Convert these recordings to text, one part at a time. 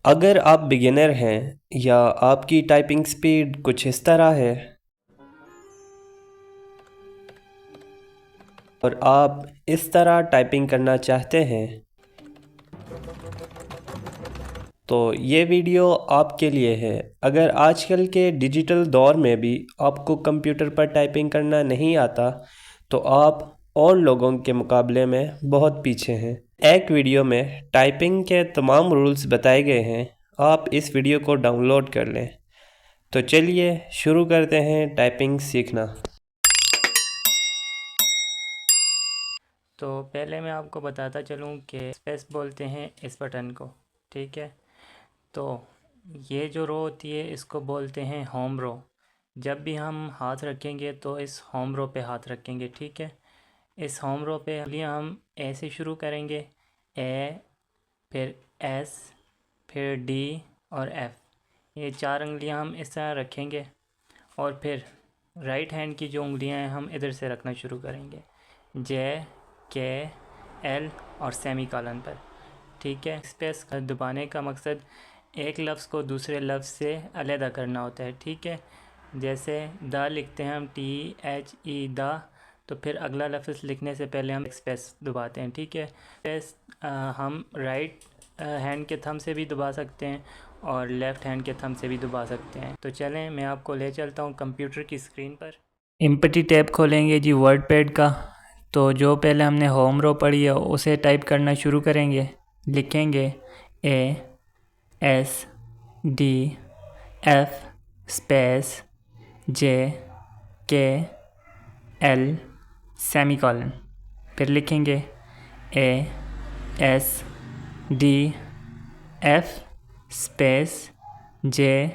अगर आप बिगिनर हैं या आपकी टाइपिंग स्पीड कुछ इस तरह है और आप इस तरह टाइपिंग करना चाहते हैं तो ये वीडियो आपके लिए है। अगर आजकल के डिजिटल दौर में भी आपको कंप्यूटर पर टाइपिंग करना नहीं आता तो आप और लोगों के मुकाबले में बहुत पीछे हैं। एक वीडियो में टाइपिंग के तमाम रूल्स बताए गए हैं। आप इस वीडियो को डाउनलोड कर लें। तो चलिए शुरू करते हैं टाइपिंग सीखना। तो पहले मैं आपको बताता चलूँ कि स्पेस बोलते हैं इस बटन को, ठीक है। तो ये जो रो होती है इसको बोलते हैं होम रो। जब भी हम हाथ रखेंगे तो इस होम रो पे हाथ रखेंगे, ठीक है। इस होम रो पे हम ए से शुरू करेंगे, ए, फिर एस, फिर डी और एफ़। ये 4 उंगलियां हम इस तरह रखेंगे और फिर राइट हैंड की जो उंगलियां हैं हम इधर से रखना शुरू करेंगे, जे, के, एल और सेमी कॉलन पर, ठीक है। स्पेस दबाने का मकसद एक लफ्ज़ को दूसरे लफ्ज़ से अलहदा करना होता है, ठीक है। जैसे दा लिखते हैं हम THE दा, तो फिर अगला लफ्ज़ लिखने से पहले हम स्पेस दबाते हैं, ठीक है। स्पेस हम राइट हैंड के थंब से भी दबा सकते हैं और लेफ़्ट हैंड के थंब से भी दबा सकते हैं। तो चलें मैं आपको ले चलता हूँ कंप्यूटर की स्क्रीन पर। एम्प्टी टैब खोलेंगे जी वर्ड पैड का। तो जो पहले हमने होम रो पढ़ी है उसे टाइप करना शुरू करेंगे। लिखेंगे ASDF space JKL semi colon. फिर लिखेंगे ASDF space JKL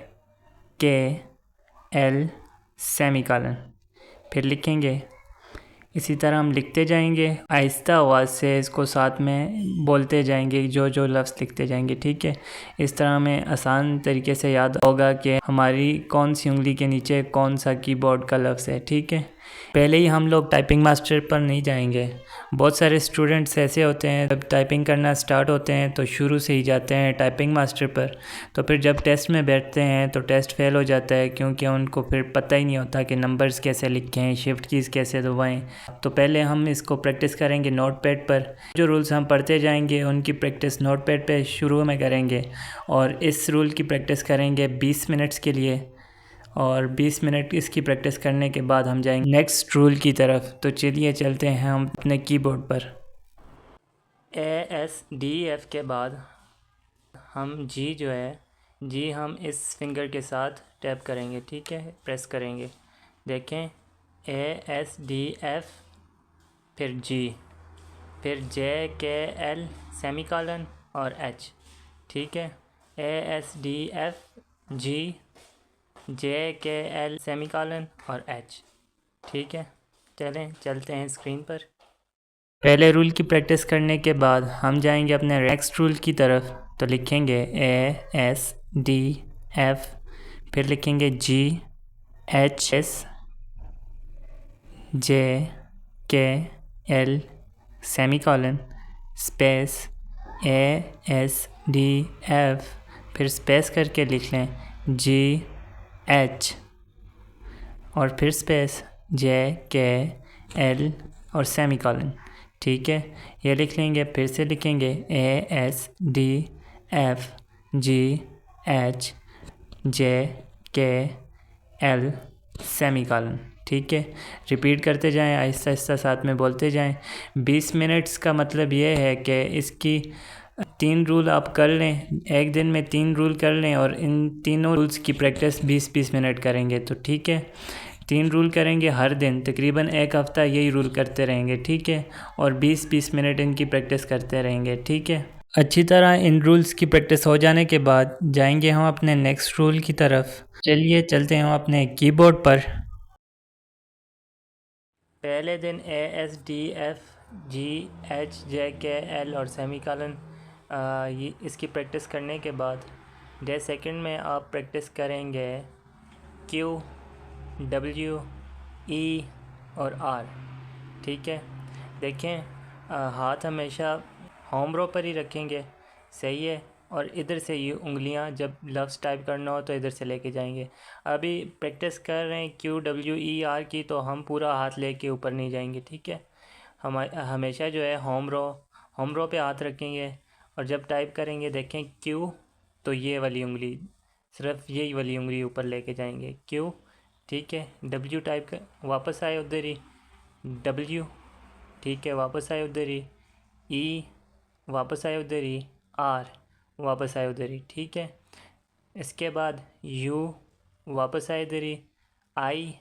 semi colon. फिर लिखेंगे। इसी तरह हम लिखते जाएंगे, आहिस्ता आवाज़ से इसको साथ में बोलते जाएंगे, जो जो लफ्ज़ लिखते जाएंगे, ठीक है। इस तरह हमें आसान तरीके से याद होगा कि हमारी कौन सी उंगली के नीचे कौन सा कीबोर्ड का लफ्ज़ है, ठीक है। पहले ही हम लोग टाइपिंग मास्टर पर नहीं जाएंगे। बहुत सारे स्टूडेंट्स ऐसे होते हैं जब टाइपिंग करना स्टार्ट होते हैं तो शुरू से ही जाते हैं टाइपिंग मास्टर पर, तो फिर जब टेस्ट में बैठते हैं तो टेस्ट फेल हो जाता है क्योंकि उनको फिर पता ही नहीं होता कि नंबर्स कैसे लिखें, शिफ्ट कीज़ कैसे दबाएं। तो पहले हम इसको प्रैक्टिस करेंगे नोट पैड पर। जो रूल्स हम पढ़ते जाएंगे उनकी प्रैक्टिस नोट पैड पर शुरू में करेंगे और इस रूल की प्रैक्टिस करेंगे 20 मिनट्स के लिए, और 20 मिनट इसकी प्रैक्टिस करने के बाद हम जाएंगे नेक्स्ट रूल की तरफ। तो चलिए चलते हैं हम अपने कीबोर्ड पर। ASDF के बाद हम जी जो है, जी हम इस फिंगर के साथ टैप करेंगे, ठीक है, प्रेस करेंगे। देखें ASDF, फिर जी, फिर JKL सेमी कॉलन और H, ठीक है। ASDF जी, JKL सेमी कॉलन और H, ठीक है। चलते हैं स्क्रीन पर। पहले रूल की प्रैक्टिस करने के बाद हम जाएंगे अपने नेक्स्ट रूल की तरफ। तो लिखेंगे ASDF, फिर लिखेंगे GHS JKL semi colon space ASDF, फिर स्पेस करके लिख लें GH और फिर स्पेस JKL और सेमी कॉलन, ठीक है। ये लिख लेंगे, फिर से लिखेंगे ASDF GH JKL semi colon, ठीक है। रिपीट करते जाएं, आहिस्ता आहिस्ता साथ में बोलते जाएं। 20 मिनट्स का मतलब ये है कि इसकी 3 रूल आप कर लें, एक दिन में 3 रूल कर लें और इन तीनों रूल्स की प्रैक्टिस 20-20 मिनट करेंगे, तो ठीक है। 3 रूल करेंगे हर दिन, तकरीबन एक हफ़्ता यही रूल करते रहेंगे, ठीक है। और 20-20 मिनट इनकी प्रैक्टिस करते रहेंगे, ठीक है। अच्छी तरह इन रूल्स की प्रैक्टिस हो जाने के बाद जाएंगे हम अपने नेक्स्ट रूल की तरफ। चलिए चलते हैं हम अपने कीबोर्ड पर। पहले दिन ASDF GH JKL और सेमी कॉलन, ये इसकी प्रैक्टिस करने के बाद डे सेकंड में आप प्रैक्टिस करेंगे Q W E और R, ठीक है। देखें हाथ हमेशा होम रो पर ही रखेंगे, सही है। और इधर से ये उंगलियां जब लफ्ज़ टाइप करना हो तो इधर से लेके जाएंगे। अभी प्रैक्टिस कर रहे हैं QWER की, तो हम पूरा हाथ लेके ऊपर नहीं जाएंगे, ठीक है। हम हमेशा जो है होम रो पे हाथ रखेंगे और जब टाइप करेंगे देखें क्यू, तो ये वाली उंगली, सिर्फ यही वाली उंगली ऊपर लेके जाएंगे, क्यू, ठीक है। डब्ल्यू टाइप कर, वापस आए उधर ही, डब्ल्यू, ठीक है, वापस आए उधर ही, ई, वापस आए उधर ही, आर, वापस आए उधर ही, ठीक है। इसके बाद यू, वापस आए इधर ही, आई,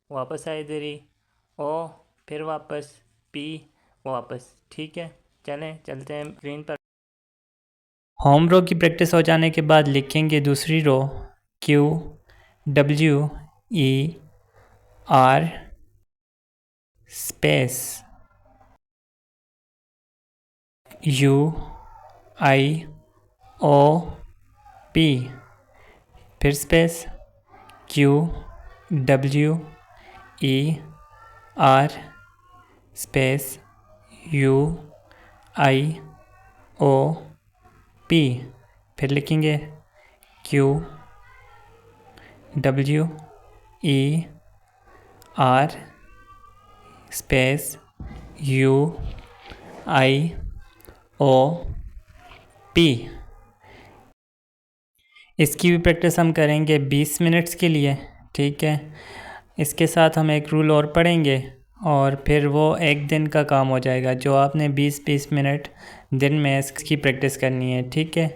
वापस आए इधर ही, ओ, फिर वापस, पी, वापस, ठीक है। चलें चलते हैं स्क्रीन पर। होम रो की प्रैक्टिस हो जाने के बाद लिखेंगे दूसरी रो QWER स्पेस UIOP, फिर स्पेस QWER स्पेस UIOP, फिर लिखेंगे QWER स्पेस UIOP। इसकी भी प्रैक्टिस हम करेंगे 20 मिनट्स के लिए, ठीक है। इसके साथ हम एक रूल और पढ़ेंगे और फिर वो एक दिन का काम हो जाएगा, जो आपने 20-20 मिनट दिन में इसकी प्रैक्टिस करनी है, ठीक है।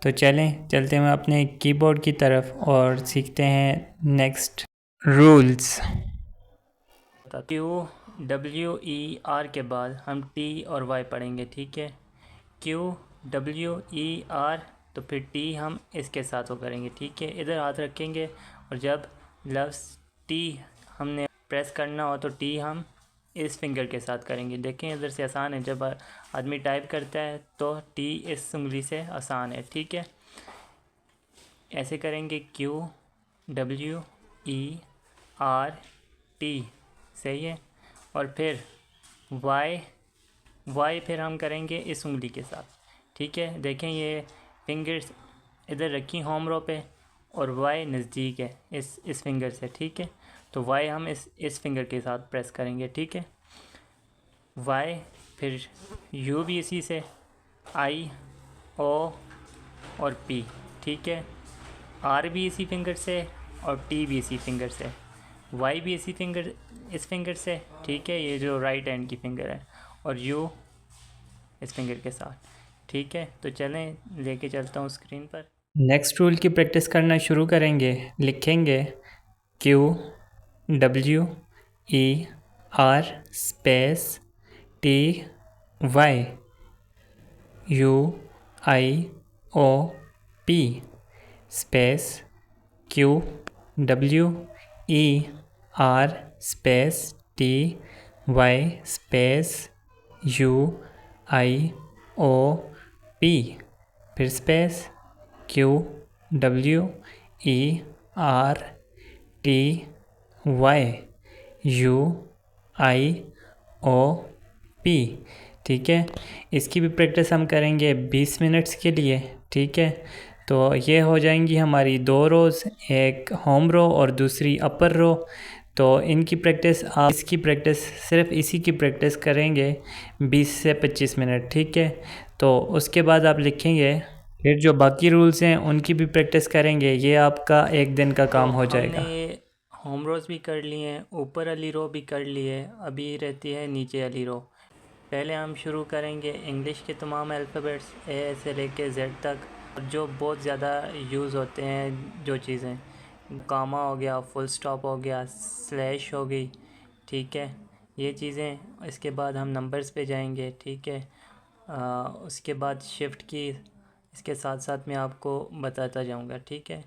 तो चलते हैं अपने कीबोर्ड की तरफ और सीखते हैं नेक्स्ट रूल्स। QWER के बाद हम T और Y पढ़ेंगे, ठीक है। QWER, तो फिर T हम इसके साथ वो करेंगे, ठीक है। इधर हाथ रखेंगे और जब लफ्ज़ T हमने प्रेस करना हो तो T हम इस फिंगर के साथ करेंगे। देखें इधर से आसान है, जब आदमी टाइप करता है तो T इस उंगली से आसान है, ठीक है। ऐसे करेंगे QWER सही है। और फिर Y फिर हम करेंगे इस उंगली के साथ, ठीक है। देखें ये फिंगर्स इधर रखी होम रो पे और Y नज़दीक है इस फिंगर से, ठीक है। तो Y हम इस फिंगर के साथ प्रेस करेंगे, ठीक है। Y, फिर U भी इसी से, I, O और P, ठीक है। R भी इसी फिंगर से और T भी इसी फिंगर से, Y भी इस फिंगर से, ठीक है, ये जो राइट हैंड की फिंगर है, और U इस फिंगर के साथ, ठीक है। तो चलें लेके चलता हूँ स्क्रीन पर। नेक्स्ट रूल की प्रैक्टिस करना शुरू करेंगे। लिखेंगे QWER space TYUIOP space QWER space TY space UIOP, फिर स्पेस QWER TY UIOP, ठीक है। इसकी भी प्रैक्टिस हम करेंगे 20 मिनट्स के लिए, ठीक है। तो ये हो जाएंगी हमारी 2 रोज़, एक होम रो और दूसरी अपर रो। तो इनकी प्रैक्टिस, आप इसकी प्रैक्टिस सिर्फ इसी की प्रैक्टिस करेंगे 20 से 25 मिनट, ठीक है। तो उसके बाद आप लिखेंगे, फिर जो बाकी रूल्स हैं उनकी भी प्रैक्टिस करेंगे। ये आपका एक दिन का काम हो जाएगा। हमने होम रोज़ भी कर लिए हैं, ऊपर वाली रो भी कर ली है, अभी रहती है नीचे वाली रो। पहले हम शुरू करेंगे इंग्लिश के तमाम अल्फ़ाबेट्स A से लेके Z तक, जो बहुत ज़्यादा यूज़ होते हैं, जो चीज़ें, कामा हो गया, फुल स्टॉप हो गया, स्लैश हो गई, ठीक है, ये चीज़ें। इसके बाद हम नंबर्स पे जाएंगे, ठीक है। उसके बाद शिफ्ट की इसके साथ साथ मैं आपको बताता जाऊंगा, ठीक है।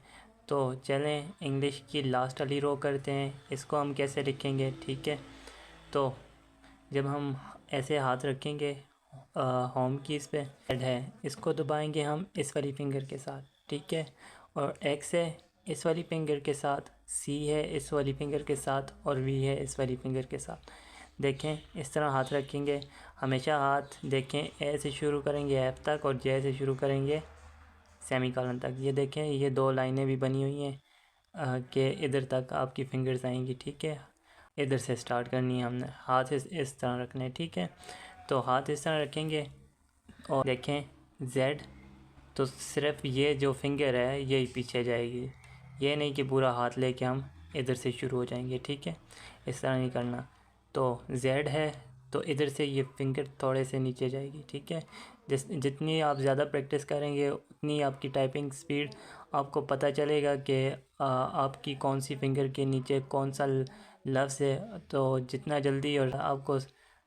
तो चलें इंग्लिश की लास्ट वाली रो करते हैं, इसको हम कैसे लिखेंगे, ठीक है। तो जब हम ऐसे हाथ रखेंगे होम कीज़ पे, हेड है, इसको दबाएंगे हम इस वाली फिंगर के साथ, ठीक है। और एक्स है इस वाली फिंगर के साथ, सी है इस वाली फिंगर के साथ, और वी है इस वाली फिंगर के साथ। देखें इस तरह हाथ रखेंगे, हमेशा हाथ देखें ए से शुरू करेंगे एफ तक और जे से शुरू करेंगे सेमीकोलन तक। ये देखें, ये 2 लाइनें भी बनी हुई हैं कि इधर तक आपकी फिंगर्स आएंगी, ठीक है। इधर से स्टार्ट करनी है हमने, हाथ इस तरह रखना है, ठीक है। तो हाथ इस तरह रखेंगे और देखें Z, तो सिर्फ ये जो फिंगर है यही पीछे जाएगी, ये नहीं कि पूरा हाथ लेके हम इधर से शुरू हो जाएंगे, ठीक है। इस तरह नहीं करना। तो Z है तो इधर से ये फिंगर थोड़े से नीचे जाएगी, ठीक है। जितनी आप ज़्यादा प्रैक्टिस करेंगे उतनी आपकी टाइपिंग स्पीड, आपको पता चलेगा कि आपकी कौन सी फिंगर के नीचे कौन सा लफ्ज़ है। तो जितना जल्दी और आपको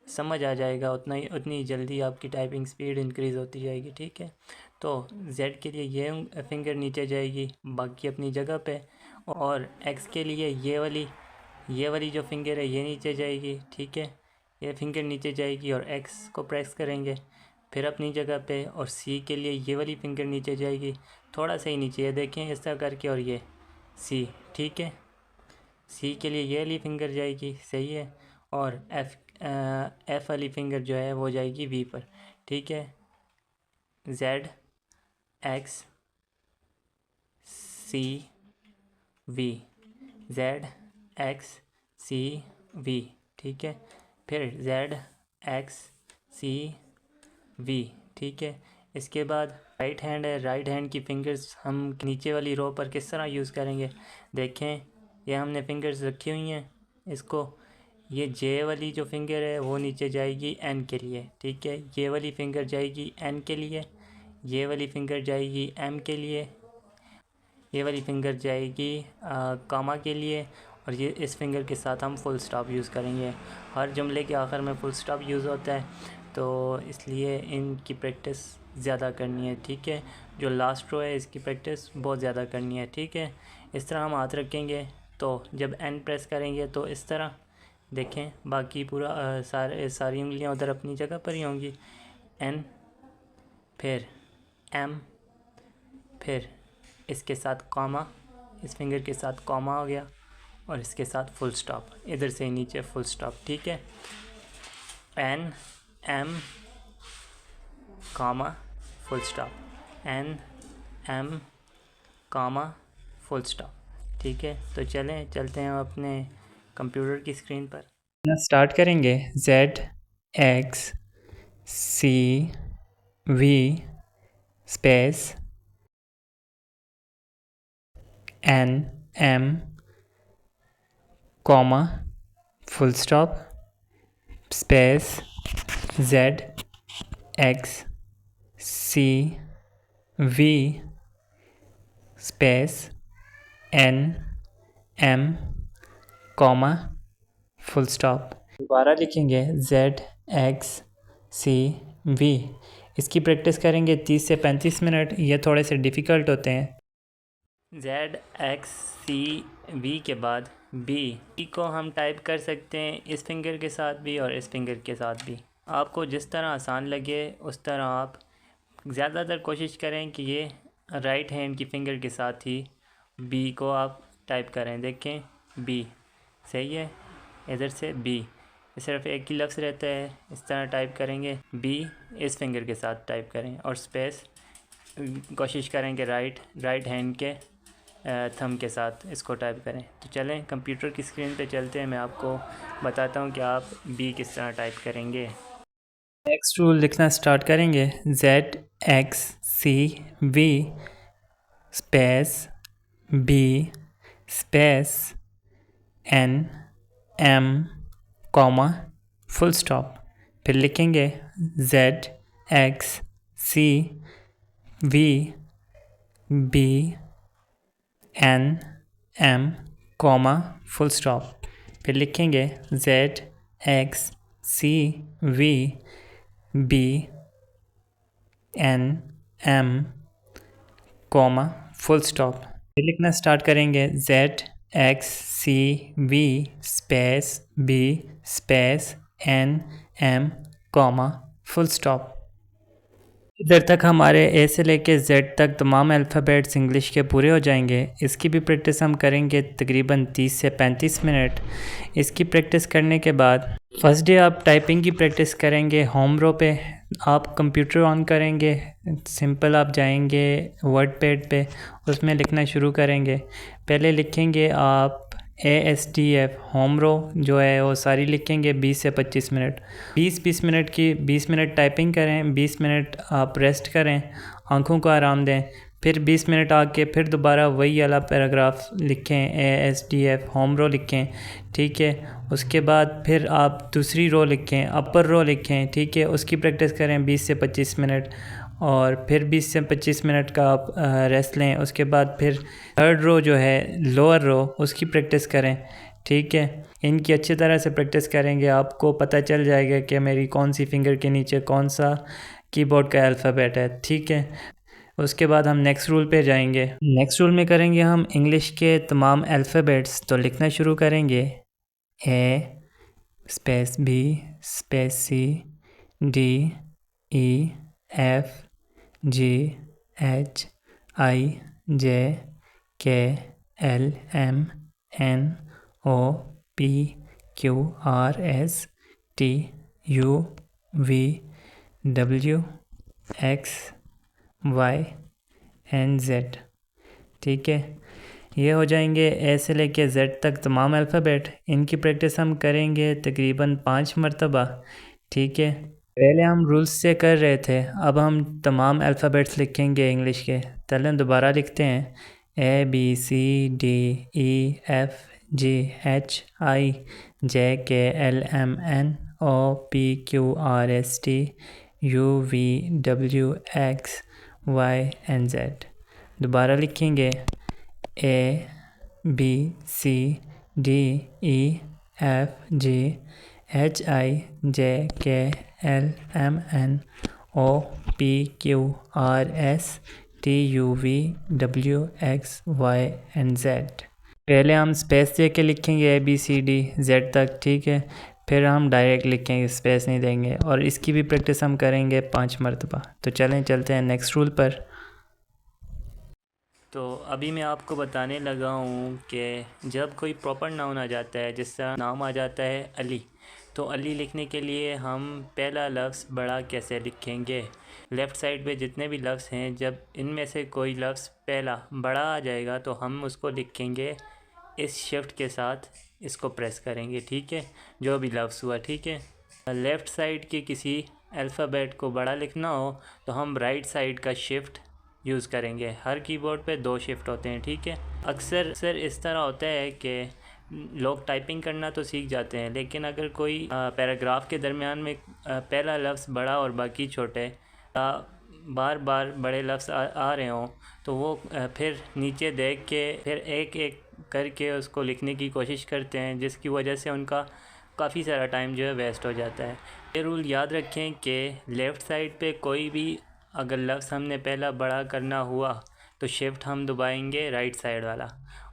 समझ आ जाएगा उतनी जल्दी आपकी टाइपिंग स्पीड इंक्रीज़ होती जाएगी, ठीक है। तो Z के लिए ये फिंगर नीचे जाएगी, बाकी अपनी जगह पे। और X के लिए ये वाली जो फिंगर है ये नीचे जाएगी, ठीक है। ये फिंगर नीचे जाएगी और X को प्रेस करेंगे फिर अपनी जगह पे। और C के लिए ये वाली फिंगर नीचे जाएगी, थोड़ा सा ही नीचे, ये देखें इस तरह करके, और ये C, ठीक है। C के लिए ये वाली फिंगर जाएगी, सही है। और F वाली फिंगर जो है वो जाएगी V पर, ठीक है। Z X C V, Z X C V, ठीक है। फिर Z X C V, ठीक है। इसके बाद राइट हैंड है, राइट हैंड की फिंगर्स हम नीचे वाली रो पर किस तरह यूज़ करेंगे, देखें। ये हमने फिंगर्स रखी हुई हैं, इसको ये J वाली जो फिंगर है वो नीचे जाएगी N के लिए, ठीक है। ये वाली फिंगर जाएगी N के लिए, ये वाली फिंगर जाएगी M के लिए, ये वाली फिंगर जाएगी कामा के लिए। और ये इस फिंगर के साथ हम फुल स्टॉप यूज़ करेंगे। हर जुमले के आखिर में फुल स्टॉप यूज़ होता है, तो इसलिए इनकी प्रैक्टिस ज़्यादा करनी है, ठीक है। जो लास्ट रो है इसकी प्रैक्टिस बहुत ज़्यादा करनी है, ठीक है। इस तरह हम हाथ रखेंगे, तो जब N प्रेस करेंगे तो इस तरह देखें, बाकी पूरा सारी उंगलियां उधर अपनी जगह पर ही होंगी। N, फिर M, फिर इसके साथ कॉमा, इस फिंगर के साथ कॉमा हो गया, और इसके साथ फुल स्टॉप, इधर से नीचे फुल स्टॉप, ठीक है। N M comma full stop, N M comma full stop, ठीक है। तो चलते हैं अपने कंप्यूटर की स्क्रीन पर। स्टार्ट करेंगे Z X C V space N M comma full stop space Z X C V space N M comma full stop. दोबारा लिखेंगे Z X C V। इसकी प्रैक्टिस करेंगे 30 से 35 मिनट, ये थोड़े से डिफ़िकल्ट होते हैं। Z X C V के बाद B को हम टाइप कर सकते हैं इस फिंगर के साथ भी और इस फिंगर के साथ भी। आपको जिस तरह आसान लगे उस तरह आप ज़्यादातर कोशिश करें कि ये राइट हैंड की फिंगर के साथ ही B को आप टाइप करें। देखें B, सही है। इधर से B सिर्फ एक ही लफ्ज़ रहता है, इस तरह टाइप करेंगे। B इस फिंगर के साथ टाइप करें और स्पेस कोशिश करें कि राइट हैंड के थंब के साथ इसको टाइप करें। तो चलें कंप्यूटर की स्क्रीन पे चलते हैं, मैं आपको बताता हूँ कि आप B किस तरह टाइप करेंगे। नेक्स्ट रूल लिखना स्टार्ट करेंगे। Z X C V space B space N M comma full stop. फिर लिखेंगे Z X C V B N M comma full stop. फिर लिखेंगे Z X C V B N M comma full stop. फिर लिखना start करेंगे Z X C V space B space N M comma full stop. इधर तक हमारे ए से लेके Z तक तमाम अल्फ़ाबेट्स इंग्लिश के पूरे हो जाएंगे। इसकी भी प्रैक्टिस हम करेंगे तकरीबन 30 से 35 मिनट। इसकी प्रैक्टिस करने के बाद फर्स्ट डे आप टाइपिंग की प्रैक्टिस करेंगे होम रो पे, आप कंप्यूटर ऑन करेंगे, सिंपल आप जाएंगे वर्ड पैड पे, उसमें लिखना शुरू करेंगे। पहले लिखेंगे आप ASTF होम रो जो है वो सारी लिखेंगे 20 से 25 मिनट, 20 मिनट की 20 मिनट टाइपिंग करें, 20 मिनट आप रेस्ट करें, आंखों को आराम दें, फिर 20 मिनट आके फिर दोबारा वही वाला पैराग्राफ लिखें, ASTF होम रो लिखें, ठीक है। उसके बाद फिर आप दूसरी रो लिखें, अपर रो लिखें, ठीक है। उसकी प्रैक्टिस करें 20 से 25 मिनट, और फिर 20 से 25 मिनट का आप रेस्ट लें। उसके बाद फिर थर्ड रो जो है लोअर रो, उसकी प्रैक्टिस करें, ठीक है। इनकी अच्छी तरह से प्रैक्टिस करेंगे, आपको पता चल जाएगा कि मेरी कौन सी फिंगर के नीचे कौन सा कीबोर्ड का अल्फ़ाबेट है, ठीक है। उसके बाद हम नेक्स्ट रूल पे जाएंगे। नेक्स्ट रूल में करेंगे हम इंग्लिश के तमाम अल्फ़ाबेट्स। तो लिखना शुरू करेंगे A space B space C D E F G H I J K L M N O P Q R S T U V W X Y and Z, ठीक है। ये हो जाएंगे ए से लेके Z तक तमाम अल्फ़ाबेट। इनकी प्रैक्टिस हम करेंगे तकरीबन 5 मरतबा, ठीक है। पहले हम रूल्स से कर रहे थे, अब हम तमाम अल्फ़ाबेट्स लिखेंगे इंग्लिश के। चलें दोबारा लिखते हैं A B C D E F G H I J K L M N O P Q R S T U V W X Y and Z। दोबारा लिखेंगे A B C D E F G H I J K L M N O P Q R S T U V W X Y and Z। पहले हम space दे के लिखेंगे ABCD Z तक, ठीक है। फिर हम डायरेक्ट लिखेंगे, स्पेस नहीं देंगे, और इसकी भी प्रैक्टिस हम करेंगे 5 मरतबा। तो चलें चलते हैं नेक्स्ट रूल पर। तो अभी मैं आपको बताने लगा हूँ कि जब कोई प्रॉपर नाउन आ जाता है, जिस तरह नाम आ जाता है अली, तो अली लिखने के लिए हम पहला लफ्ज़ बड़ा कैसे लिखेंगे। लेफ़्ट साइड पे जितने भी लफ्ज़ हैं, जब इनमें से कोई लफ्ज़ पहला बड़ा आ जाएगा तो हम उसको लिखेंगे इस शिफ्ट के साथ, इसको प्रेस करेंगे, ठीक है। जो भी लफ्ज़ हुआ, ठीक है। लेफ़्ट साइड के किसी अल्फ़ाबेट को बड़ा लिखना हो तो हम राइट साइड का शिफ्ट यूज़ करेंगे। हर कीबोर्ड पे 2 शिफ्ट होते हैं, ठीक है। अक्सर इस तरह होता है कि लोग टाइपिंग करना तो सीख जाते हैं, लेकिन अगर कोई पैराग्राफ के दरमियान में पहला लफ्ज़ बड़ा और बाकी छोटे, बार बार बड़े लफ्ज़ आ रहे हों, तो वो फिर नीचे देख के फिर एक एक करके उसको लिखने की कोशिश करते हैं, जिसकी वजह से उनका काफ़ी सारा टाइम जो है वेस्ट हो जाता है। ये रूल याद रखें कि लेफ़्ट साइड पे कोई भी अगर लफ्ज़ हमने पहला बड़ा करना हुआ तो शिफ्ट हम दबाएंगे राइट साइड वाला,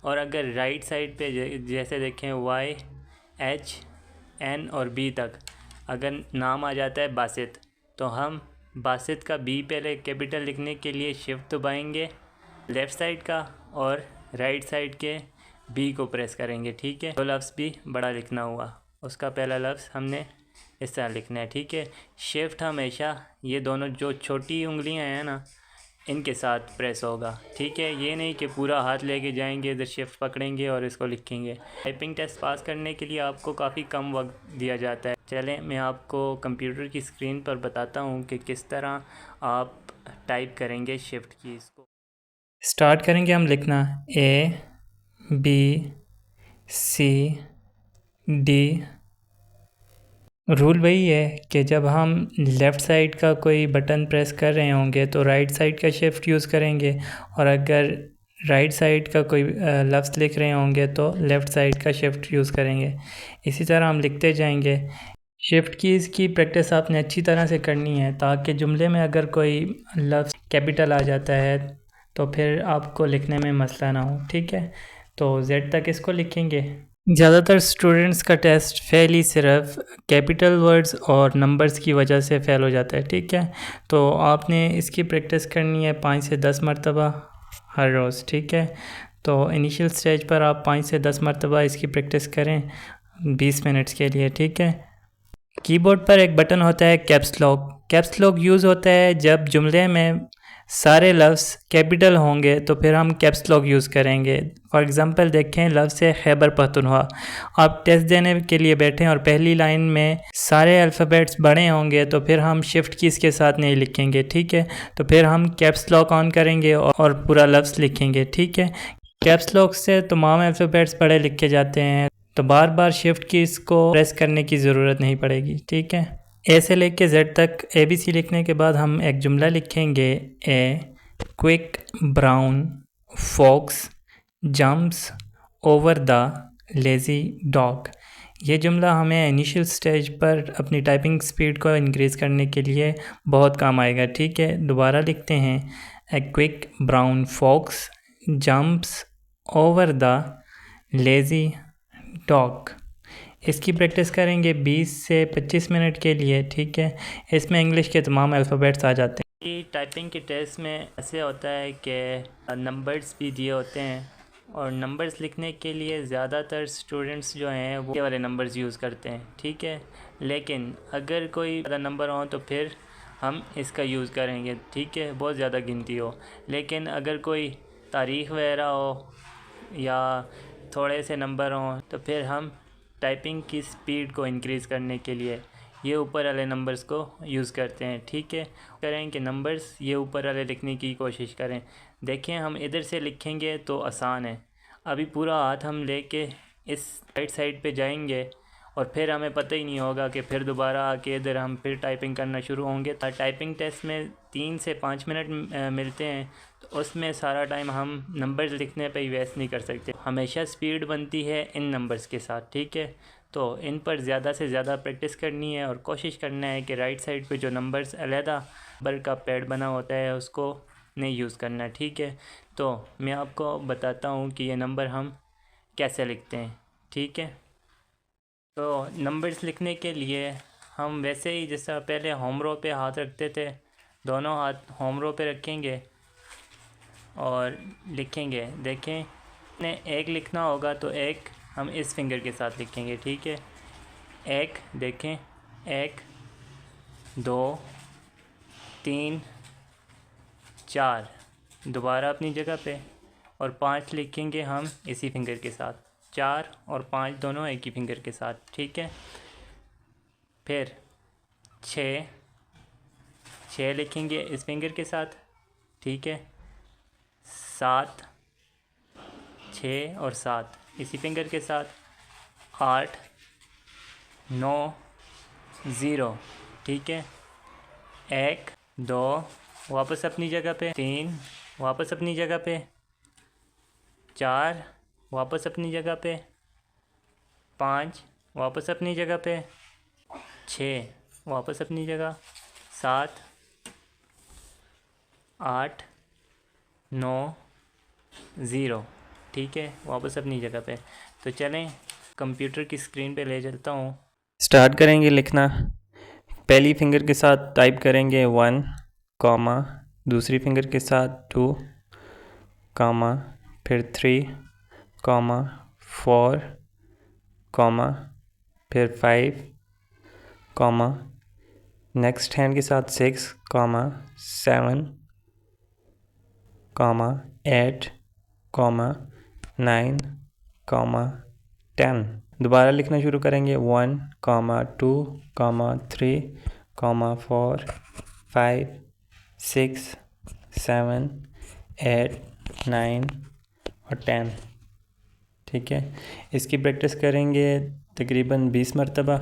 और अगर राइट साइड पे जैसे देखें Y H N और B तक अगर नाम आ जाता है बासित, तो हम बासित का B पहले कैपिटल लिखने के लिए शिफ्ट दबाएंगे लेफ़्ट साइड का, और राइट साइड के B को प्रेस करेंगे, ठीक है। तो लफ्ज़ भी बड़ा लिखना हुआ, उसका पहला लफ्ज़ हमने इस तरह लिखना है, ठीक है। शिफ्ट हमेशा ये दोनों जो छोटी उंगलियां हैं ना, इनके साथ प्रेस होगा, ठीक है। ये नहीं कि पूरा हाथ लेके जाएंगे, इधर शिफ्ट पकड़ेंगे और इसको लिखेंगे। टाइपिंग टेस्ट पास करने के लिए आपको काफ़ी कम वक्त दिया जाता है। चलें मैं आपको कंप्यूटर की स्क्रीन पर बताता हूँ कि किस तरह आप टाइप करेंगे शिफ्ट कीज़ को। स्टार्ट करेंगे हम लिखना A B C D। Rule वही है कि जब हम लेफ़्ट साइड का कोई बटन प्रेस कर रहे होंगे तो राइट साइड का शिफ्ट यूज़ करेंगे, और अगर राइट साइड का कोई लफ्ज़ लिख रहे होंगे तो लेफ़्ट साइड का शिफ्ट यूज़ करेंगे। इसी तरह हम लिखते जाएंगे। शिफ्ट कीज़ की प्रैक्टिस आपने अच्छी तरह से करनी है, ताकि जुमले में अगर कोई लफ्ज़ कैपिटल आ जाता है तो फिर आपको लिखने में मसला ना हो, ठीक है। तो Z तक इसको लिखेंगे। ज़्यादातर स्टूडेंट्स का टेस्ट फेल ही सिर्फ कैपिटल वर्ड्स और नंबर्स की वजह से फ़ेल हो जाता है, ठीक है। तो आपने इसकी प्रैक्टिस करनी है 5 से 10 मरतबा हर रोज़, ठीक है। तो इनिशियल स्टेज पर आप 5 से 10 मरतबा इसकी प्रैक्टिस करें 20 मिनट्स के लिए, ठीक है। कीबोर्ड पर एक बटन होता है caps lock, caps lock use होता है जब जुमले में सारे लफ्ज़ कैपिटल होंगे तो फिर हम कैप्स लॉक यूज़ करेंगे। फॉर एग्ज़ाम्पल देखें, लफ्ज़ है खैबर पख्तूनख्वा। आप टेस्ट देने के लिए बैठें और पहली लाइन में सारे अल्फ़ाबेट्स बड़े होंगे तो फिर हम शिफ्ट कीज़ के साथ नहीं लिखेंगे, ठीक है। तो फिर हम कैप्स लॉक ऑन करेंगे और पूरा लफ्ज़ लिखेंगे, ठीक है। कैप्स लॉक से तमाम अल्फ़ाबेट्स बड़े लिखे जाते हैं, तो बार बार शिफ्ट कीज़ को प्रेस करने की ज़रूरत नहीं पड़ेगी, ठीक है। ए से लेके जेड तक ABC लिखने के बाद हम एक जुमला लिखेंगे। A quick brown fox jumps over the lazy dog. ये जुमला हमें इनिशियल स्टेज पर अपनी टाइपिंग स्पीड को इंक्रीज़ करने के लिए बहुत काम आएगा, ठीक है। दोबारा लिखते हैं, a quick brown fox jumps over the lazy dog. इसकी प्रैक्टिस करेंगे 20 से 25 मिनट के लिए, ठीक है। इसमें इंग्लिश के तमाम अल्फ़ाबेट्स आ जाते हैं। ये टाइपिंग के टेस्ट में ऐसे होता है कि नंबर्स भी दिए होते हैं और नंबर्स लिखने के लिए ज़्यादातर स्टूडेंट्स जो हैं वो ये वाले नंबर्स यूज़ करते हैं, ठीक है। लेकिन अगर कोई ज़्यादा नंबर हो तो फिर हम इसका यूज़ करेंगे, ठीक है, बहुत ज़्यादा गिनती हो। लेकिन अगर कोई तारीख़ वगैरह हो या थोड़े से नंबर हों तो फिर हम टाइपिंग की स्पीड को इंक्रीज़ करने के लिए ये ऊपर वाले नंबर्स को यूज़ करते हैं, ठीक है। करें कि नंबर्स ये ऊपर वाले लिखने की कोशिश करें। देखें, हम इधर से लिखेंगे तो आसान है। अभी पूरा हाथ हम लेके इस राइट साइड पे जाएंगे और फिर हमें पता ही नहीं होगा कि फिर दोबारा आके इधर हम फिर टाइपिंग करना शुरू होंगे। टाइपिंग टेस्ट में 3 से 5 मिनट मिलते हैं, तो उसमें सारा टाइम हम नंबर्स लिखने पे ही वेस्ट नहीं कर सकते। हमेशा स्पीड बनती है इन नंबर्स के साथ, ठीक है। तो इन पर ज़्यादा से ज़्यादा प्रैक्टिस करनी है और कोशिश करना है कि राइट साइड पे जो नंबर्स अलहदा नंबर का पैड बना होता है उसको नहीं यूज़ करना, ठीक है। तो मैं आपको बताता हूँ कि ये नंबर हम कैसे लिखते हैं, ठीक है। तो नंबर्स लिखने के लिए हम वैसे ही जैसा पहले होम रो पे हाथ रखते थे, दोनों हाथ होम रो पे रखेंगे और लिखेंगे। देखें, ने एक लिखना होगा तो एक हम इस फिंगर के साथ लिखेंगे, ठीक है। एक, देखें, 1 2 3 4, दोबारा अपनी जगह पे, और 5 लिखेंगे हम इसी फिंगर के साथ। 4 और 5 दोनों एक ही फिंगर के साथ, ठीक है। फिर 6 लिखेंगे इस फिंगर के साथ, ठीक है। 7, 6 और 7 इसी फिंगर के साथ। 8 9 0, ठीक है। 1 2 वापस अपनी जगह पे, 3 वापस अपनी जगह पे, 4 वापस अपनी जगह पे, 5 वापस अपनी जगह पे, 6 वापस अपनी जगह, 7 8 9 0, ठीक है, वापस अपनी जगह पे। तो चलें कंप्यूटर की स्क्रीन पे ले चलता हूँ। स्टार्ट करेंगे लिखना। पहली फिंगर के साथ टाइप करेंगे 1, कॉमा, दूसरी फिंगर के साथ 2, कॉमा, फिर 3, कॉमा, 4, कॉमा, फिर 5, कॉमा, नेक्स्ट हैंड के साथ 6, कॉमा, 7, कॉमा, 8, कॉमा, 9, कॉमा, 10। दोबारा लिखना शुरू करेंगे 1, कॉमा, 2, कॉमा, 3, कॉमा, 4, 5, 6, 7, 8, 9 और 10, ठीक है। इसकी प्रैक्टिस करेंगे तकरीबन 20 मरतबा,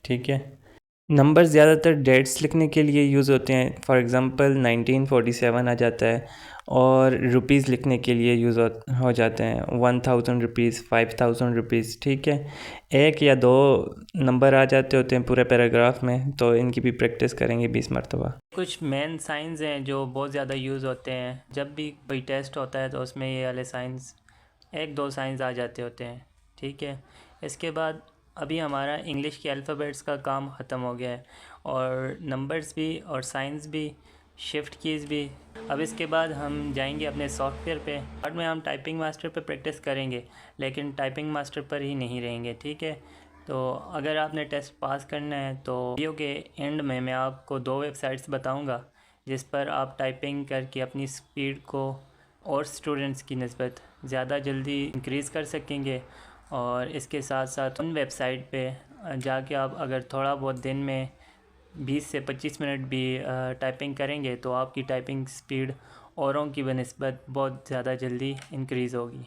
ठीक है। नंबर ज़्यादातर डेट्स लिखने के लिए यूज़ होते हैं। फॉर एग्ज़ाम्पल 1947 आ जाता है, और रुपीज़ लिखने के लिए यूज़ हो जाते हैं 1000 रुपीज़, 5000 रुपीज़, ठीक है। एक या दो नंबर आ जाते होते हैं पूरे पैराग्राफ में, तो इनकी भी प्रैक्टिस करेंगे 20 मरतबा। कुछ मेन साइंस हैं जो बहुत ज़्यादा यूज़ होते हैं। जब भी कोई टेस्ट होता है तो उसमें ये वाले साइंस, 1-2 साइंस आ जाते होते हैं, ठीक है। इसके बाद अभी हमारा इंग्लिश के अल्फ़ाबेट्स का काम ख़त्म हो गया है, और नंबर्स भी और साइंस भी, शिफ्ट कीज़ भी। अब इसके बाद हम जाएंगे अपने सॉफ्टवेयर पे। बाद में हम टाइपिंग मास्टर पे प्रैक्टिस करेंगे, लेकिन टाइपिंग मास्टर पर ही नहीं रहेंगे, ठीक है। तो अगर आपने टेस्ट पास करना है तो वीडियो के एंड में मैं आपको 2 वेबसाइट्स बताऊंगा जिस पर आप टाइपिंग करके अपनी स्पीड को और स्टूडेंट्स की निस्बत ज़्यादा जल्दी इंक्रीज़ कर सकेंगे। और इसके साथ साथ उन वेबसाइट पे जाके आप अगर थोड़ा बहुत दिन में 20 से 25 मिनट भी टाइपिंग करेंगे तो आपकी टाइपिंग स्पीड औरों की बनिस्बत बहुत ज़्यादा जल्दी इंक्रीज़ होगी।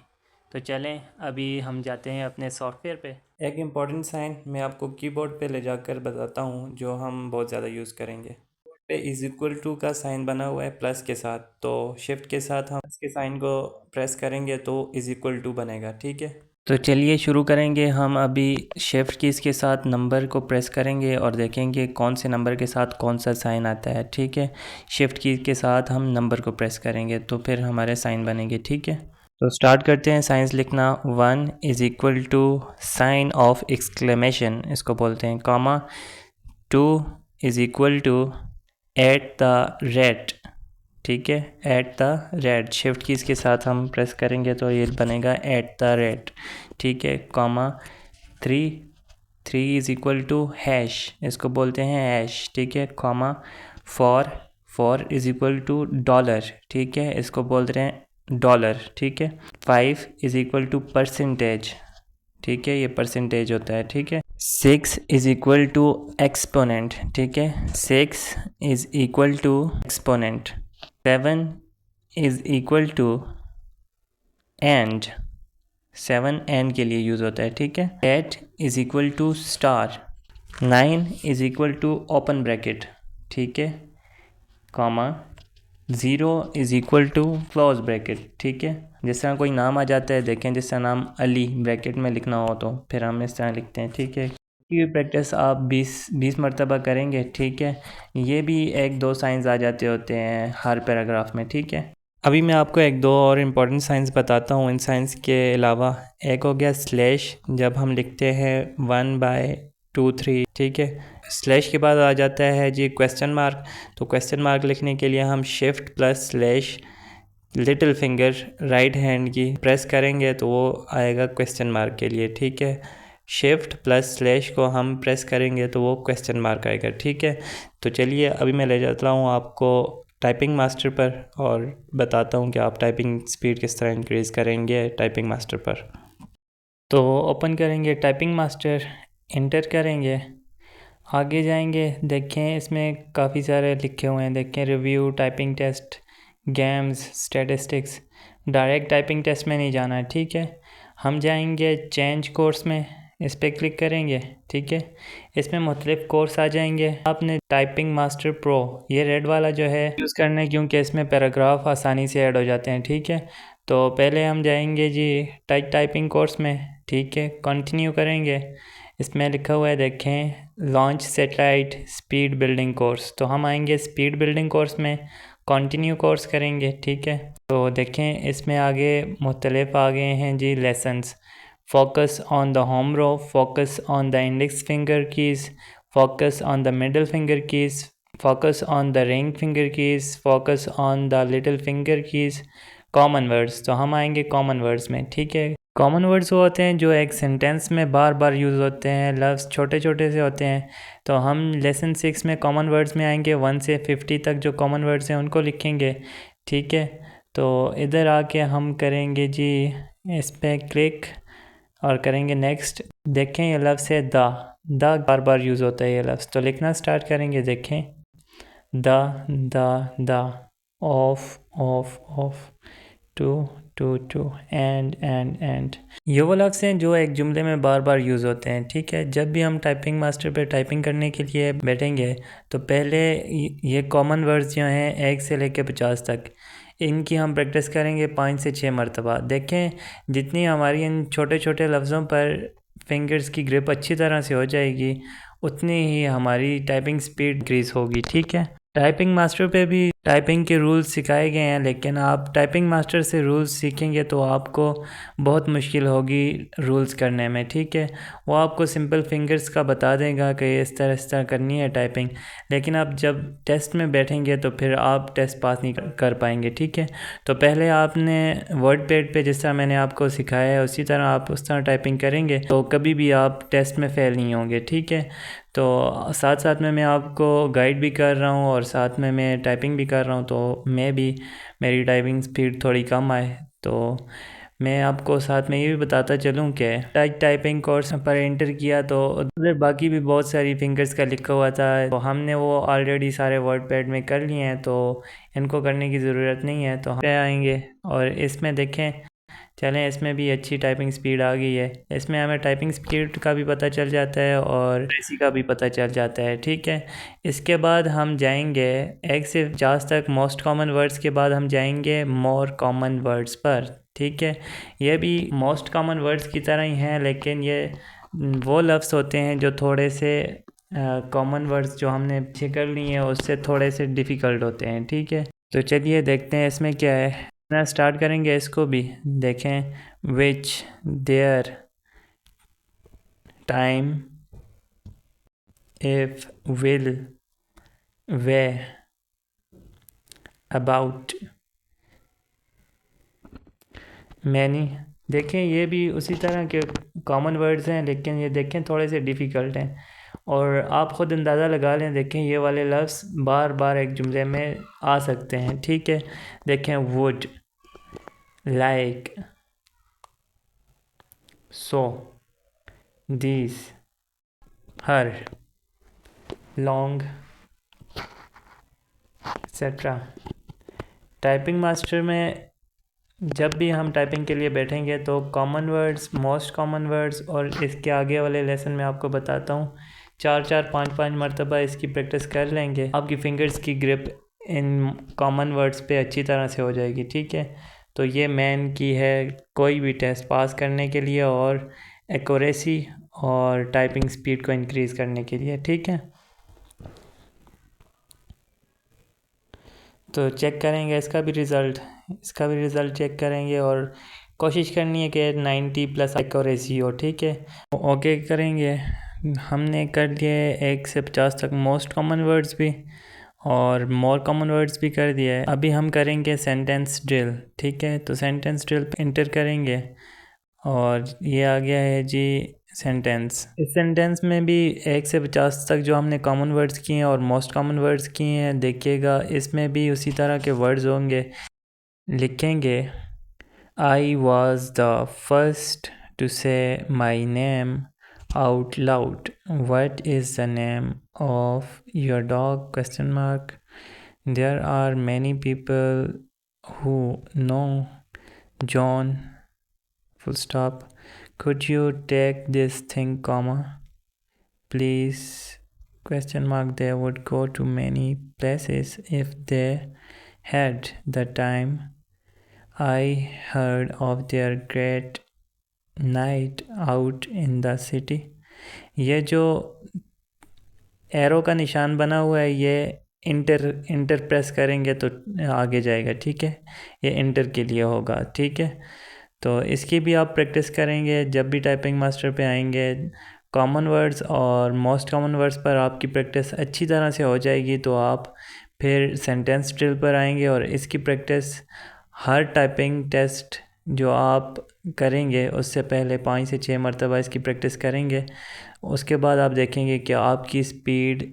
तो चलें अभी हम जाते हैं अपने सॉफ्टवेयर पे। एक इम्पॉर्टेंट साइन मैं आपको कीबोर्ड पे ले जाकर बताता हूँ जो हम बहुत ज़्यादा यूज़ करेंगे। पे इज़ इक्वल टू का साइन बना हुआ है प्लस के साथ, तो शिफ्ट के साथ हम प्लस के साइन को प्रेस करेंगे तो इज़ इक्वल टू बनेगा। ठीक है, तो चलिए शुरू करेंगे। हम अभी शिफ्ट कीज़ के साथ नंबर को प्रेस करेंगे और देखेंगे कौन से नंबर के साथ कौन सा साइन आता है। ठीक है, शिफ्ट कीज़ के साथ हम नंबर को प्रेस करेंगे तो फिर हमारे साइन बनेंगे। ठीक है, तो स्टार्ट करते हैं साइंस लिखना। 1 is equal to sign of exclamation, इसको बोलते हैं comma. 2 is equal to at the rate. ठीक है, at the rate shift keys के साथ हम प्रेस करेंगे तो ये बनेगा एट द रेट। ठीक है, comma. 3 is equal to hash, इसको बोलते हैं हैश। ठीक है, comma. 4 is equal to dollar. ठीक है, इसको बोलते हैं डॉलर। ठीक है, 5 इज़ इक्वल टू परसेंटेज। ठीक है, ये परसेंटेज होता है। ठीक है, 6 इज़ इक्वल टू एक्सपोनेंट। ठीक है, 6 is equal to exponent. 7 is equal to and, 7 and के लिए यूज़ होता है। ठीक है, 8 is equal to star. 9 is equal to open bracket. ठीक है, comma. 0 is equal to close bracket. ठीक है, जिस तरह कोई नाम आ जाता है, देखें जिस तरह नाम अली ब्रैकेट में लिखना हो तो फिर हम इस तरह लिखते हैं। ठीक है, ये प्रैक्टिस आप 20 मरतबा करेंगे। ठीक है, ये भी 1-2 साइंस आ जाते होते हैं हर पैराग्राफ में। ठीक है, अभी मैं आपको 1-2 और इम्पॉर्टेंट साइंस बताता हूँ। इन साइंस के अलावा एक हो गया स्लैश, जब हम लिखते हैं 1/2-3। ठीक है, स्लैश के बाद आ जाता है जी क्वेश्चन मार्क। तो क्वेश्चन मार्क लिखने के लिए हम shift plus slash little finger right hand की प्रेस करेंगे तो वो आएगा क्वेश्चन मार्क के लिए। ठीक है, शिफ्ट प्लस स्लैश को हम प्रेस करेंगे तो वो क्वेश्चन मार्क आएगा। ठीक है, तो चलिए अभी मैं ले जाता हूँ आपको टाइपिंग मास्टर पर और बताता हूँ कि आप टाइपिंग स्पीड किस तरह इंक्रीज़ करेंगे टाइपिंग मास्टर पर। तो ओपन करेंगे टाइपिंग मास्टर, इंटर करेंगे, आगे जाएंगे। देखें इसमें काफ़ी सारे लिखे हुए हैं। देखें review, typing test, games, statistics. Direct typing test में नहीं जाना है। ठीक है, हम जाएंगे चेंज कोर्स में, इस पर क्लिक करेंगे। ठीक है, इसमें मुख्तलिफ कोर्स आ जाएंगे। आपने टाइपिंग मास्टर प्रो, ये रेड वाला जो है यूज़ करना है क्योंकि इसमें पैराग्राफ आसानी से ऐड हो जाते हैं। ठीक है, तो पहले हम जाएंगे जी टाइपिंग कोर्स में। ठीक है, कंटिन्यू करेंगे। इसमें लिखा हुआ है देखें launch satellite speed building course, तो हम आएंगे स्पीड बिल्डिंग कोर्स में, कंटिन्यू कोर्स करेंगे। ठीक है, तो देखें इसमें आगे मुख्तलिफ आ गए हैं जी lessons. Focus on the home row, focus on the index finger keys, focus on the middle finger keys, focus on the ring finger keys, focus on the little finger keys, common words. तो हम आएंगे common words में। ठीक है, common words वो होते हैं जो एक सेंटेंस में बार बार यूज़ होते हैं, लफ्ज़ छोटे छोटे से होते हैं। तो हम लेसन 6 में कॉमन वर्ड्स में आएंगे, 1 से 50 तक जो कॉमन वर्ड्स हैं उनको लिखेंगे। ठीक है, तो इधर आके हम करेंगे जी इस पर क्लिक और करेंगे नेक्स्ट। देखें ये लफ्ज़ है द बार बार यूज़ होता है ये लफ्ज़, तो लिखना स्टार्ट करेंगे। देखें द ऑफ टू एंड ये वो लफ्ज़ हैं जो एक जुमले में बार बार यूज़ होते हैं। ठीक है, जब भी हम टाइपिंग मास्टर पे टाइपिंग करने के लिए बैठेंगे तो पहले ये कॉमन वर्ड्स जो हैं 1 से लेकर 50 तक, इनकी हम प्रैक्टिस करेंगे 5 से 6 मरतबा। देखें जितनी हमारी इन छोटे छोटे लफ्ज़ों पर फिंगर्स की ग्रिप अच्छी तरह से हो जाएगी, उतनी ही हमारी टाइपिंग स्पीड इंक्रीज़ होगी। ठीक है, टाइपिंग मास्टर पे भी टाइपिंग के रूल्स सिखाए गए हैं, लेकिन आप टाइपिंग मास्टर से रूल्स सीखेंगे तो आपको बहुत मुश्किल होगी रूल्स करने में, ठीक है। वो आपको सिंपल फिंगर्स का बता देगा कि इस तरह करनी है टाइपिंग, लेकिन आप जब टेस्ट में बैठेंगे तो फिर आप टेस्ट पास नहीं कर पाएंगे, ठीक है। तो पहले आपने वर्ड पैड पे जिस तरह मैंने आपको सिखाया है उसी तरह आप उस तरह टाइपिंग करेंगे तो कभी भी आप टेस्ट में फ़ेल नहीं होंगे, ठीक है। तो साथ साथ में मैं आपको गाइड भी कर रहा हूँ और साथ में मैं टाइपिंग भी कर रहा हूँ, तो मैं भी मेरी टाइपिंग स्पीड थोड़ी कम आए तो मैं आपको साथ में ये भी बताता चलूँ कि टाइपिंग कोर्स पर एंटर किया तो उधर बाकी भी बहुत सारी फिंगर्स का लिखा हुआ था, तो हमने वो ऑलरेडी सारे वर्ड पैड में कर लिए हैं तो इनको करने की ज़रूरत नहीं है। तो हम आएंगे और इसमें देखें, चलें इसमें भी अच्छी टाइपिंग स्पीड आ गई है। इसमें हमें टाइपिंग स्पीड का भी पता चल जाता है और एक्यूरेसी का भी पता चल जाता है, ठीक है। इसके बाद हम जाएंगे 1 से 50 तक मोस्ट कॉमन वर्ड्स के बाद हम जाएंगे मोर कॉमन वर्ड्स पर, ठीक है। ये भी मोस्ट कॉमन वर्ड्स की तरह ही हैं, लेकिन ये वो लफ्ज़ होते हैं जो थोड़े से कॉमन वर्ड्स जो हमने पीछे कर लिए हैं उससे थोड़े से डिफ़िकल्ट होते हैं, ठीक है। तो चलिए देखते हैं इसमें क्या है ना, स्टार्ट करेंगे इसको भी। देखें which, there, time, if, will, way, about, many. देखें ये भी उसी तरह के कॉमन वर्ड्स हैं, लेकिन ये देखें थोड़े से डिफ़िकल्ट हैं और आप ख़ुद अंदाज़ा लगा लें। देखें ये वाले लफ्ज़ बार बार एक जुमले में आ सकते हैं, ठीक है। देखें would, like, so, these, her, long, etc. Typing master में जब भी हम टाइपिंग के लिए बैठेंगे तो common words, most common words और इसके आगे वाले लेसन में आपको बताता हूँ 4-4, 5-5 मरतबा इसकी प्रैक्टिस कर लेंगे, आपकी फिंगर्स की ग्रिप इन कॉमन वर्ड्स पे अच्छी तरह से हो जाएगी, ठीक है। तो ये मेन की है कोई भी टेस्ट पास करने के लिए और एक्यूरेसी और टाइपिंग स्पीड को इंक्रीज़ करने के लिए, ठीक है। तो चेक करेंगे इसका भी रिज़ल्ट चेक करेंगे और कोशिश करनी है कि 90+ एक्यूरेसी हो, ठीक है। ओके करेंगे, हमने कर लिए 1 से 50 तक मोस्ट कॉमन वर्ड्स भी और मोर कॉमन वर्ड्स भी कर दिया है। अभी हम करेंगे सेंटेंस ड्रिल, ठीक है। तो सेंटेंस ड्रिल पे इंटर करेंगे और ये आ गया है जी सेंटेंस। इस सेंटेंस में भी 1 से 50 तक जो हमने कॉमन वर्ड्स किए हैं और मोस्ट कॉमन वर्ड्स किए हैं, देखिएगा इसमें भी उसी तरह के वर्ड्स होंगे। लिखेंगे I was the first to say my name out loud. What is the name of your dog? Question mark. There are many people who know John. Full stop. Could you take this thing, comma? Please. Question mark. They would go to many places if they had the time. I heard of their great night out in the city. ये जो arrow का निशान बना हुआ है ये enter press करेंगे तो आगे जाएगा, ठीक है। ये इंटर के लिए होगा, ठीक है। तो इसकी भी आप प्रैक्टिस करेंगे जब भी टाइपिंग मास्टर पे आएंगे। कॉमन वर्ड्स और मोस्ट कॉमन वर्ड्स पर आपकी प्रैक्टिस अच्छी तरह से हो जाएगी तो आप फिर सेंटेंस ड्रिल पर आएंगे और इसकी प्रैक्टिस हर टाइपिंग टेस्ट जो आप करेंगे उससे पहले 5 से 6 मरतबा इसकी प्रैक्टिस करेंगे। उसके बाद आप देखेंगे कि आपकी स्पीड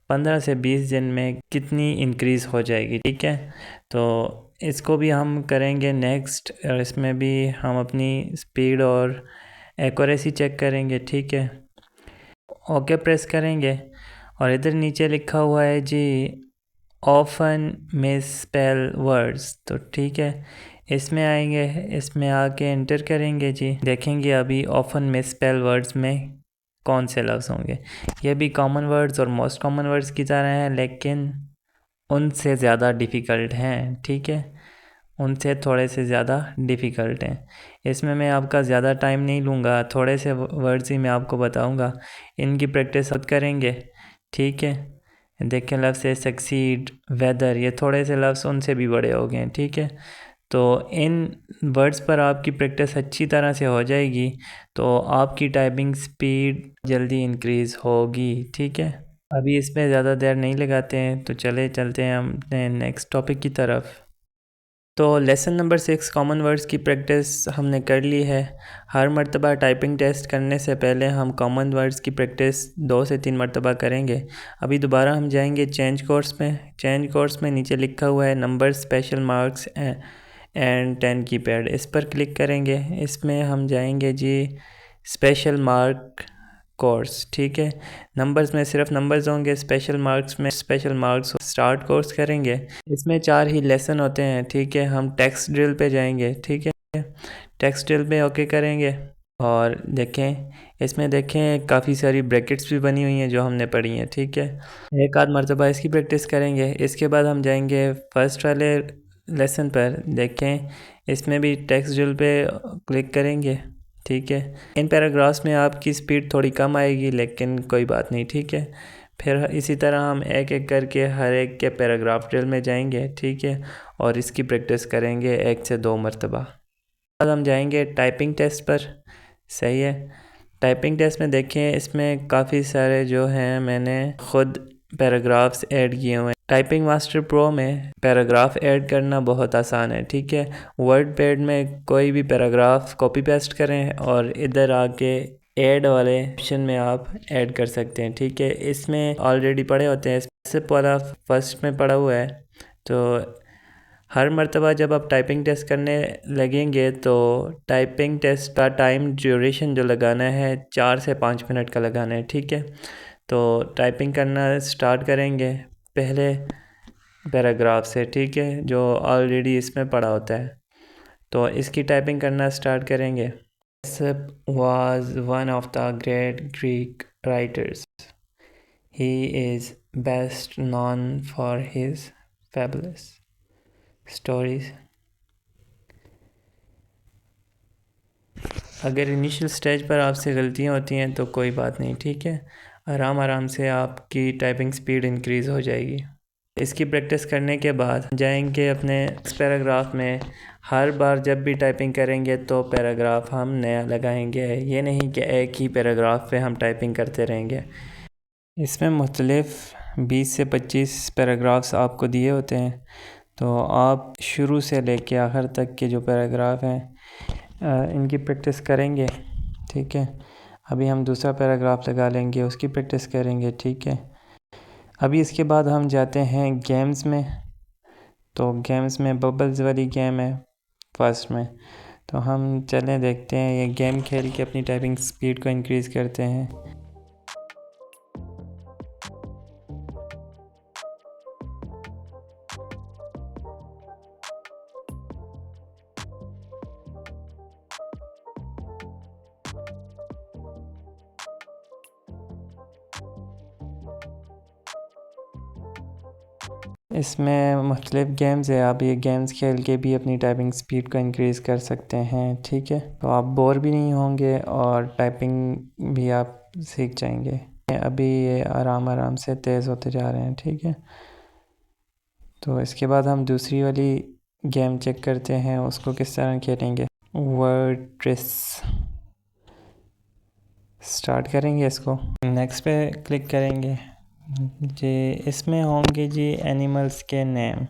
15 से 20 दिन में कितनी इंक्रीज़ हो जाएगी, ठीक है। तो इसको भी हम करेंगे नेक्स्ट और इसमें भी हम अपनी स्पीड और एक्यूरेसी चेक करेंगे, ठीक है। ओके प्रेस करेंगे और इधर नीचे लिखा हुआ है जी ऑफन मिसस्पेल वर्ड्स, तो ठीक है इसमें आएंगे, इसमें आके एंटर करेंगे जी। देखेंगे अभी ऑफन मिसस्पेल वर्ड्स में कौन से लफ्ज़ होंगे। ये भी कॉमन वर्ड्स और मोस्ट कॉमन वर्ड्स की तरह हैं लेकिन उनसे ज़्यादा डिफ़िकल्ट हैं, ठीक है। उनसे थोड़े से ज़्यादा डिफ़िकल्ट हैं। इसमें मैं आपका ज़्यादा टाइम नहीं लूँगा, थोड़े से वर्ड्स ही मैं आपको बताऊँगा, इनकी प्रैक्टिस अब करेंगे, ठीक है। देखें लफ्ज़ है सक्सीड, वेदर, ये थोड़े से लफ्ज़ उनसे भी बड़े हो गए हैं, ठीक है। तो इन वर्ड्स पर आपकी प्रैक्टिस अच्छी तरह से हो जाएगी तो आपकी टाइपिंग स्पीड जल्दी इंक्रीज़ होगी, ठीक है। अभी इसमें ज़्यादा देर नहीं लगाते हैं, तो चलते हैं हम अपने नेक्स्ट टॉपिक की तरफ। तो लेसन नंबर 6 कॉमन वर्ड्स की प्रैक्टिस हमने कर ली है। हर मर्तबा टाइपिंग टेस्ट करने से पहले हम कॉमन वर्ड्स की प्रैक्टिस 2 से 3 मरतबा करेंगे। अभी दोबारा हम जाएंगे चेंज कोर्स में। चेंज कोर्स में नीचे लिखा हुआ है number special marks and 10 keypad, इस पर क्लिक करेंगे। इसमें हम जाएंगे जी स्पेशल मार्क कोर्स, ठीक है। नंबर्स में सिर्फ नंबर्स होंगे, स्पेशल मार्क्स में स्पेशल मार्क्स। स्टार्ट कोर्स करेंगे, इसमें 4 ही लेसन होते हैं, ठीक है। हम टेक्स्ट ड्रिल पे जाएंगे, ठीक है। टेक्स्ट ड्रिल पे ओके करेंगे और देखें इसमें देखें काफ़ी सारी ब्रैकेट्स भी बनी हुई हैं जो हमने पढ़ी हैं, ठीक है। एक आध मरतबा इसकी प्रैक्टिस करेंगे। इसके बाद हम जाएंगे फर्स्ट वाले लेसन पर। देखें इसमें भी टेक्स्ट ड्रिल पे क्लिक करेंगे, ठीक है। इन पैराग्राफ्स में आपकी स्पीड थोड़ी कम आएगी लेकिन कोई बात नहीं, ठीक है। फिर इसी तरह हम एक एक करके हर एक के पैराग्राफ ड्रिल में जाएंगे, ठीक है, और इसकी प्रैक्टिस करेंगे 1 से 2 मरतबा। बाद हम जाएंगे टाइपिंग टेस्ट पर, सही है। टाइपिंग टेस्ट में देखें इसमें काफ़ी सारे जो हैं मैंने ख़ुद पैराग्राफ्स ऐड किए हुए हैं। टाइपिंग मास्टर प्रो में पैराग्राफ ऐड करना बहुत आसान है, ठीक है। वर्ड पैड में कोई भी पैराग्राफ कॉपी पेस्ट करें और इधर आके ऐड वाले ऑप्शन में आप ऐड कर सकते हैं, ठीक है। इसमें ऑलरेडी पढ़े होते हैं, इससे पहला फर्स्ट में पढ़ा हुआ है। तो हर मरतबा जब आप टाइपिंग टेस्ट करने लगेंगे तो टाइपिंग टेस्ट का टाइम ड्यूरेशन जो लगाना है 4 से 5 मिनट का लगाना है, ठीक है। तो टाइपिंग करना स्टार्ट करेंगे पहले पैराग्राफ से, ठीक है, जो ऑलरेडी इसमें पढ़ा होता है। तो इसकी टाइपिंग करना स्टार्ट करेंगे। Aesop was one of the great Greek writers. He is best known for his fabulous stories. अगर इनिशियल स्टेज पर आपसे गलतियाँ होती हैं तो कोई बात नहीं, ठीक है। आराम आराम से आपकी टाइपिंग स्पीड इंक्रीज़ हो जाएगी। इसकी प्रैक्टिस करने के बाद जाएंगे अपने पैराग्राफ में। हर बार जब भी टाइपिंग करेंगे तो पैराग्राफ हम नया लगाएंगे, ये नहीं कि एक ही पैराग्राफ पे हम टाइपिंग करते रहेंगे। इसमें मुख्तलिफ़ 20 से 25 पैराग्राफ्स आपको दिए होते हैं, तो आप शुरू से लेके आखिर तक के जो पैराग्राफ हैं इनकी प्रैक्टिस करेंगे, ठीक है। अभी हम दूसरा पैराग्राफ लगा लेंगे, उसकी प्रैक्टिस करेंगे, ठीक है। अभी इसके बाद हम जाते हैं गेम्स में। तो गेम्स में बबल्स वाली गेम है फर्स्ट में, तो हम चलें देखते हैं ये गेम खेल के अपनी टाइपिंग स्पीड को इंक्रीज़ करते हैं। इसमें मुख्तलिफ़ गेम्स है, आप ये गेम्स खेल के भी अपनी टाइपिंग स्पीड को इंक्रीज़ कर सकते हैं, ठीक है। तो आप बोर भी नहीं होंगे और टाइपिंग भी आप सीख जाएंगे। अभी ये आराम आराम से तेज़ होते जा रहे हैं, ठीक है। तो इसके बाद हम दूसरी वाली गेम चेक करते हैं, उसको किस तरह खेलेंगे। वर्डप्रेस स्टार्ट करेंगे, इसको नेक्स्ट पे क्लिक करेंगे जी। इसमें होंगे जी एनिमल्स के नेम,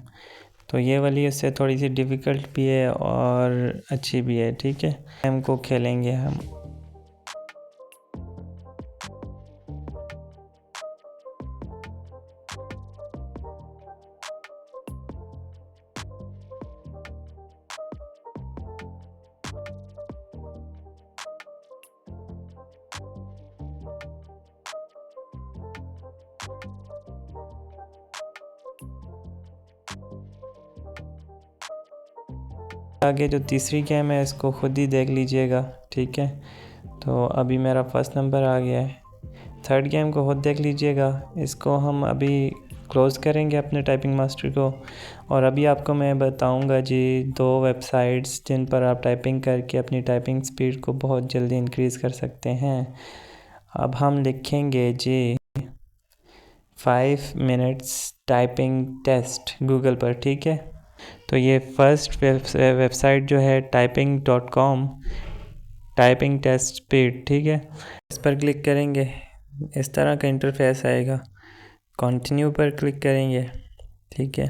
तो ये वाली उससे थोड़ी सी डिफ़िकल्ट भी है और अच्छी भी है, ठीक है। नेम को खेलेंगे हम। आगे जो तीसरी गेम है इसको ख़ुद ही देख लीजिएगा, ठीक है। तो अभी मेरा फर्स्ट नंबर आ गया है। थर्ड गेम को खुद देख लीजिएगा। इसको हम अभी क्लोज़ करेंगे अपने टाइपिंग मास्टर को, और अभी आपको मैं बताऊंगा जी 2 वेबसाइट्स जिन पर आप टाइपिंग करके अपनी टाइपिंग स्पीड को बहुत जल्दी इंक्रीज़ कर सकते हैं। अब हम लिखेंगे जी 5 मिनट्स टाइपिंग टेस्ट गूगल पर, ठीक है। तो ये फर्स्ट वेबसाइट जो है typing.com, टाइपिंग टेस्ट स्पीड, ठीक है। इस पर क्लिक करेंगे, इस तरह का इंटरफेस आएगा। कंटिन्यू पर क्लिक करेंगे, ठीक है।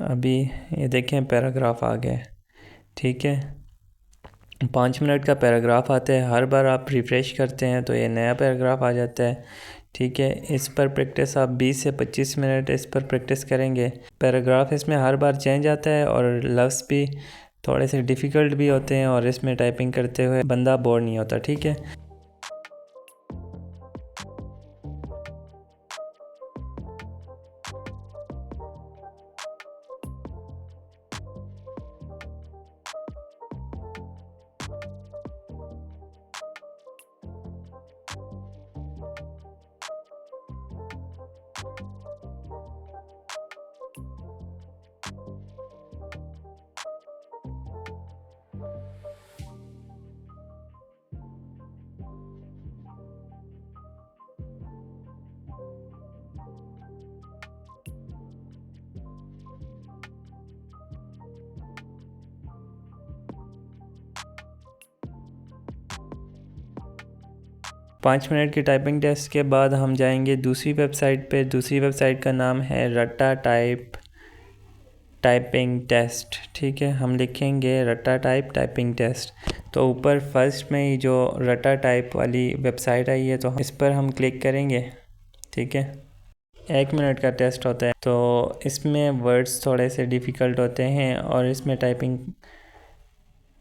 अभी ये देखें पैराग्राफ आ गया, ठीक है। 5 मिनट का पैराग्राफ आता है, हर बार आप रिफ़्रेश करते हैं तो ये नया पैराग्राफ आ जाता है, ठीक है। इस पर प्रैक्टिस आप 20 से 25 मिनट इस पर प्रैक्टिस करेंगे। पैराग्राफ इसमें हर बार चेंज आता है और लफ्ज़ भी थोड़े से डिफ़िकल्ट भी होते हैं और इसमें टाइपिंग करते हुए बंदा बोर नहीं होता, ठीक है। 5 मिनट की टाइपिंग टेस्ट के बाद हम जाएंगे दूसरी वेबसाइट पे। दूसरी वेबसाइट का नाम है रट्टा टाइपिंग टेस्ट, ठीक है। हम लिखेंगे रट्टा टाइपिंग टेस्ट। तो ऊपर फर्स्ट में ही जो रट्टा टाइप वाली वेबसाइट आई है तो इस पर हम क्लिक करेंगे, ठीक है। 1 मिनट का टेस्ट होता है, तो इसमें वर्ड्स थोड़े से डिफ़िकल्ट होते हैं और इसमें टाइपिंग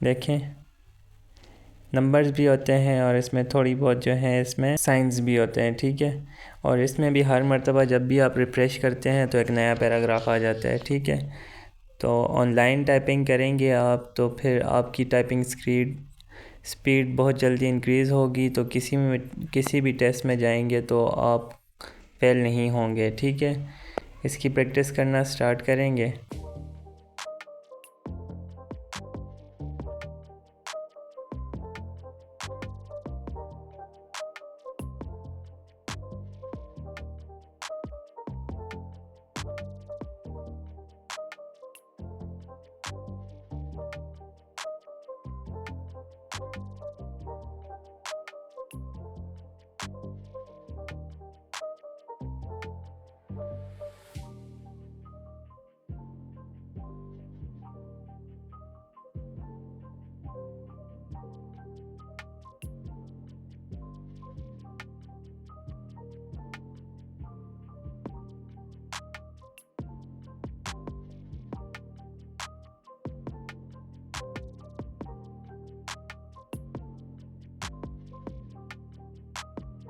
देखें नंबर्स भी होते हैं और इसमें थोड़ी बहुत जो है इसमें साइंस भी होते हैं, ठीक है। और इसमें भी हर मर्तबा जब भी आप रिफ़्रेश करते हैं तो एक नया पैराग्राफ आ जाता है, ठीक है। तो ऑनलाइन टाइपिंग करेंगे आप तो फिर आपकी टाइपिंग स्पीड बहुत जल्दी इंक्रीज़ होगी, तो किसी भी टेस्ट में जाएंगे तो आप फेल नहीं होंगे, ठीक है। इसकी प्रैक्टिस करना स्टार्ट करेंगे।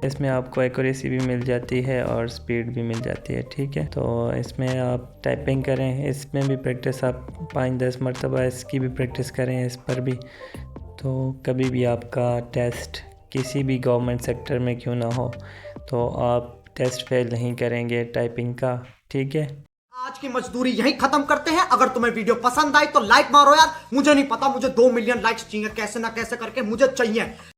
इसमें आपको एक्यूरेसी भी मिल जाती है और स्पीड भी मिल जाती है, ठीक है। तो इसमें आप टाइपिंग करें, इसमें भी प्रैक्टिस आप 5-10 मरतबा इसकी भी प्रैक्टिस करें इस पर भी। तो कभी भी आपका टेस्ट किसी भी गवर्नमेंट सेक्टर में क्यों ना हो तो आप टेस्ट फेल नहीं करेंगे टाइपिंग का, ठीक है। आज की मजदूरी यही खत्म करते हैं। अगर तुम्हें वीडियो पसंद आई तो लाइक मारो यार। मुझे नहीं पता, मुझे 2 मिलियन लाइक्स चाहिए, कैसे ना कैसे करके मुझे चाहिए।